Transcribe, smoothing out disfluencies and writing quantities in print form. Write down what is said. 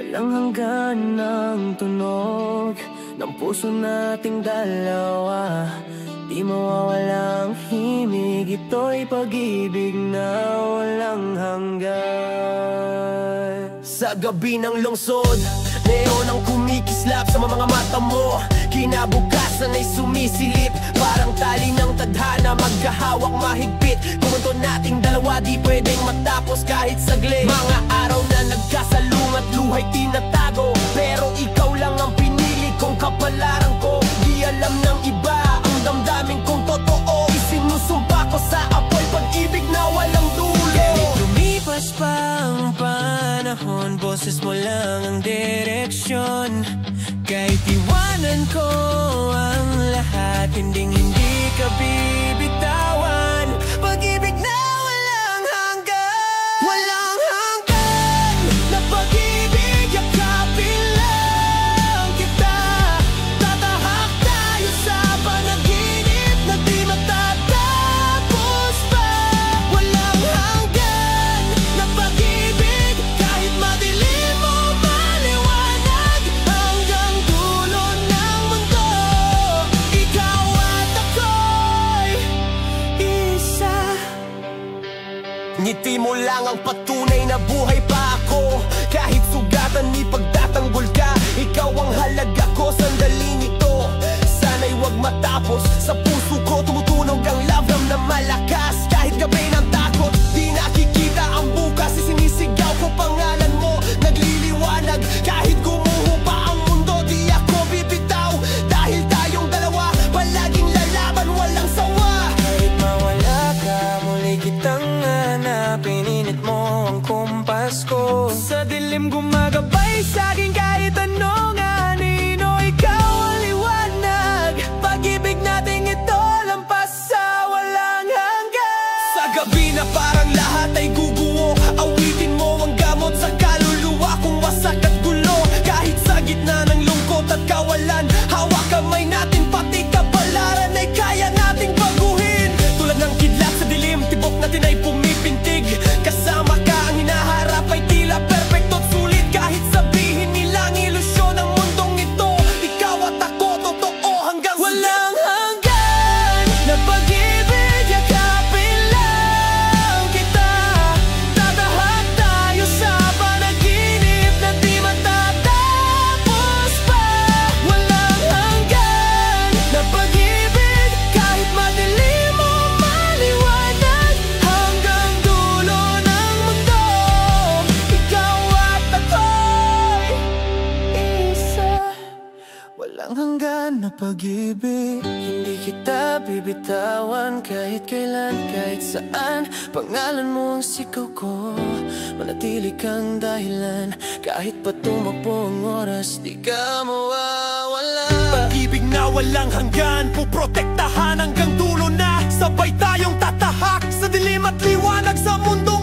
Walang hanggan ng tunog ng puso nating dalawa. Di mawawalang himig, ito'y pag-ibig na walang hanggan. Sa gabi ng lungsod, neon ang kumikislap sa mga mata mo. Kinabukasan ay sumisilip, parang tali ng tadhana maghahawak mahigpit. Kumunto nating dalawa, di pwedeng matapos kahit saglit. Mga araw na nagkasalungat, luhay tinatago, pero ikaw lang ang pinili kong kapalaran ko. Di alam ng iba ang damdamin kong totoo. Isinusumpa ko sa apoy pag-ibig na walang dulo. Kahit lumipas pa ang panahon, boses mo lang ang direksyon. Kahit iwanan ko ang lahat, hindi ka bibitawan. Pag-ibig na walang hanggan, walang hanggan. Na pag-ibig, yakapin lang kita. Tatahak tayo sa panaginip na di matatapos pa. Walang hanggan na pag-ibig, kahit madilim o maliwanag, hanggang dulo ng mundo. Ikaw at ako'y isa. Ngiti mo lang ang patunay na buhay pa ako. Kahit sugatan ni pagtatanggol ka, ikaw ang halaga ko sandaling ito. Sana'y wag matapos, sa puso ko tumutunog ang love na malakas. Kahit gabi ng takot, di nakikita ang bukas, isinisigaw ko pangalan mo, nagliliwanag. Kahit gumuho pa ang mundo, di ako bibitaw. Dahil tayong dalawa, palaging lalaban, walang sawa. Kahit mawala ka, muli kitang hanapin. Init mo ang kumpas ko, sa dilim gumagabay sa'kin kahit anong anino. Ikaw ang liwanag, pag-ibig nating ito lampas sa walang hanggan. Sa gabi na parang lahat ay guguho, awitin mo ang gamot sa kaluluwa kung wasak at gulo. Kahit sa gitna ng lungkot at kawalan, hawak kamay natin, pati kapalaran ay kaya nating baguhin. Tulad ng kidlat sa dilim, tibok natin ay pumipintig. Kasama ka, ang hinaharap ay tila perfecto at sulit. Kahit sabihin nilang ilusyon ang mundong ito, ikaw at ako, totoo hanggang walang hanggan. Na pag-ibig, yakapin lang kita. Tatahak tayo sa panaginip na di matatapos pa. Walang hanggan na pag-ibig, kahit madilim o maliwanag, hanggang dulo ng mundo. Ikaw at ako'y isa. Walang hanggan na pag-ibig, hindi kita bibitawan. Kahit kailan, kahit saan, pangalan mo ang sigaw ko. Manatili kang dahilan, kahit pa tumakbo ang oras, di ka mawawala. Pag-ibig na walang hanggan, puprotektahan hanggang dulo na. Sabay tayong tatahak sa dilim at liwanag sa mundo.